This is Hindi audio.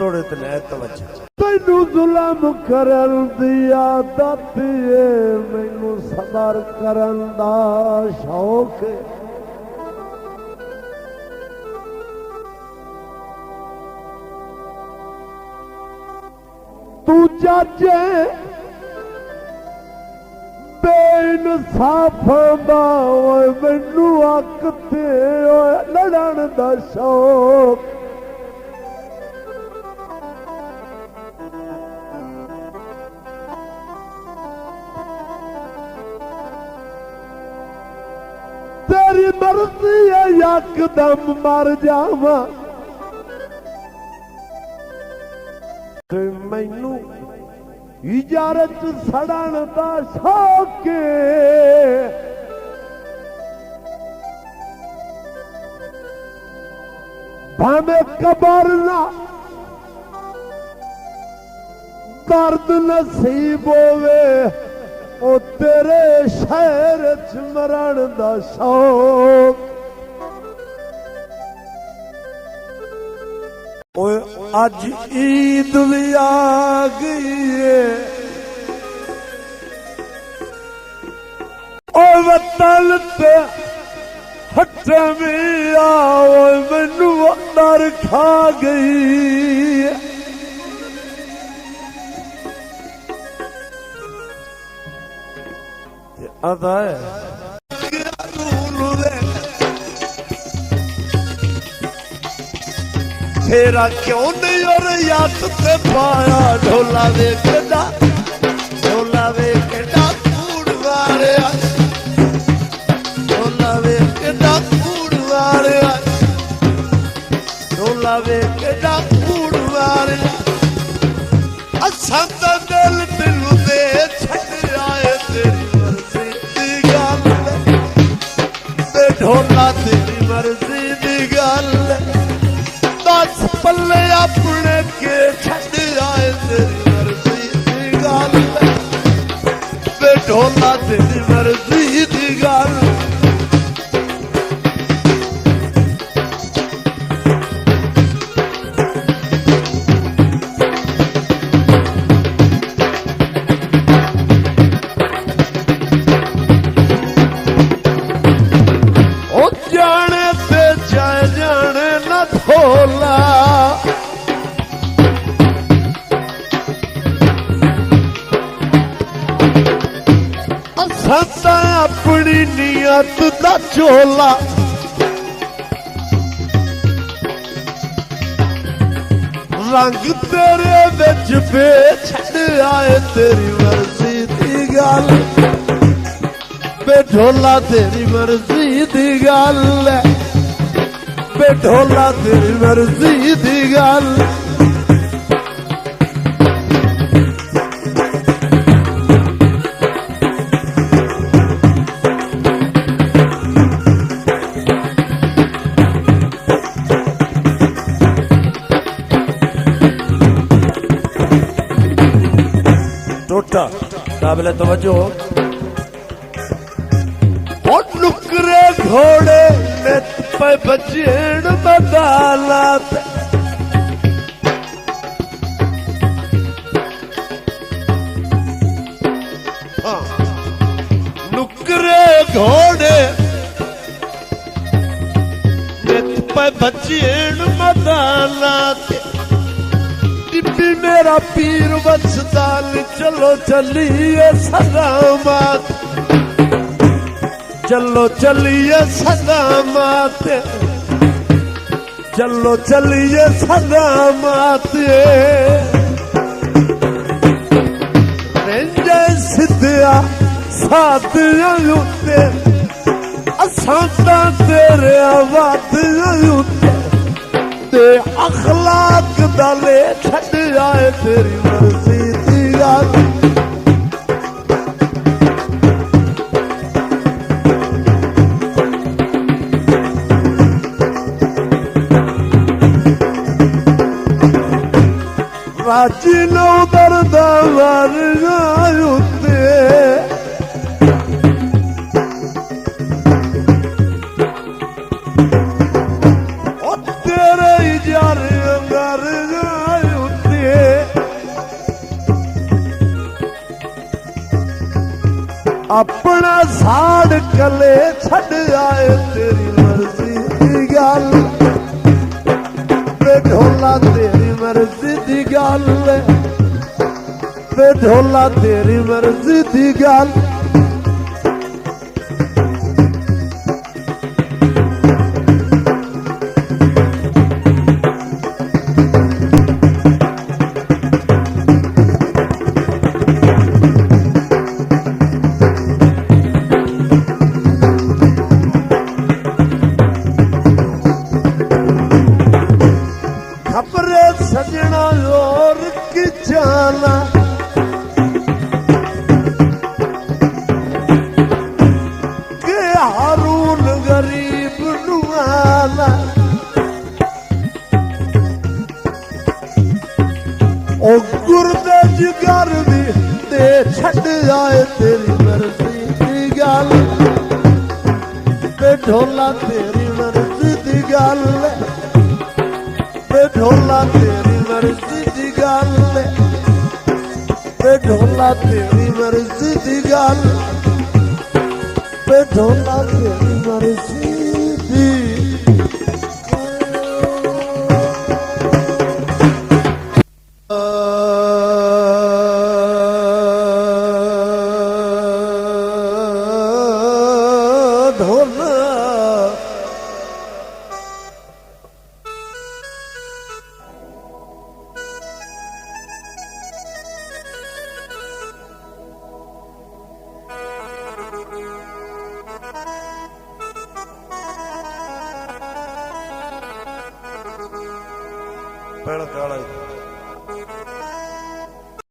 थोड़े ते ले तवज्जो। तैनू जुल्म करन दी आदत है, मैनू सबर करन दा शौक है। तू चाचे बेइंसाफ दा ओए मैनू हक ते ओए लड़न दा शौक। तेरी मर्जी है यकदम मर जावा, मैनू इजारत सड़न दा शौक भावे कबर ना दर्द नसीब होवे, ओ तेरे शहर च मरण दा शौक। ओए अज ईद भी आ गई है, ओ वतन ते हटे भी आओ, मैनू अंदर खा गई। आता है तेरा क्यों नहीं और याद ते पाया, ढोला वे केड़ा ढोला वे केड़ा कूड़ वारे, ढोला वे केड़ा कूड़ वारे, ढोला वे केड़ा कूड़ वारे। असां दा दिल दिलू दे छड़ आए, तेरी मर्जी दी गल ते ढोला तेरी मर्जी दी गल। दस पल्ले अपने के छड़ आए, तेरी मर्जी दी गल ते ढोला तेरी मर्जी दी गल। जाने ते जाए जाने न ढोला, असां अपनी नीयत दा चोला। रंग तेरे विच बेछड़ आए, तेरी मर्जी दी गल बेढोला तेरी मर्जी दी गल, बेढोला तेरी मर्जी दी गल। टोटा काबिल तवज्जो। नुकरे घोड़े नित पे बजेण बदालत, नुकरे घोड़े नित पे बजेण बदालत। टिब्बी मेरा पीर वसदाल, चलो चलिए सलामत, चलो चलिए सलामत, चलो चलिए सलामत। रेंजे सिद्धिया साथियां उत्ते, असां तां तेरे वादियां उत्ते, ते अखलाक दा ले छड़ आए, तेरी मर्जी दी गल। राजी नौ दर्द वर उत्ते, तेरे जार अंगर अपना साड़ कले छड़ आए तेरी मर्जी दी गल वे ढोला तेरी मर्जी दी गल वे ढोला तेरी मर्जी दी गल खबरे सजना और की जाना के हारून गरीब नुआना ओ गुरदे जिगर दी ते छड़ आए तेरी मर्जी दी गल ते ढोला तेरी मर्जी दी गल ढोला तेरी मर्जी दी गल ढोला तेरी मर्जी दी गल ढोला तेरी मर्जी दी ढोला ਪੈਣ ਕਾਲਾ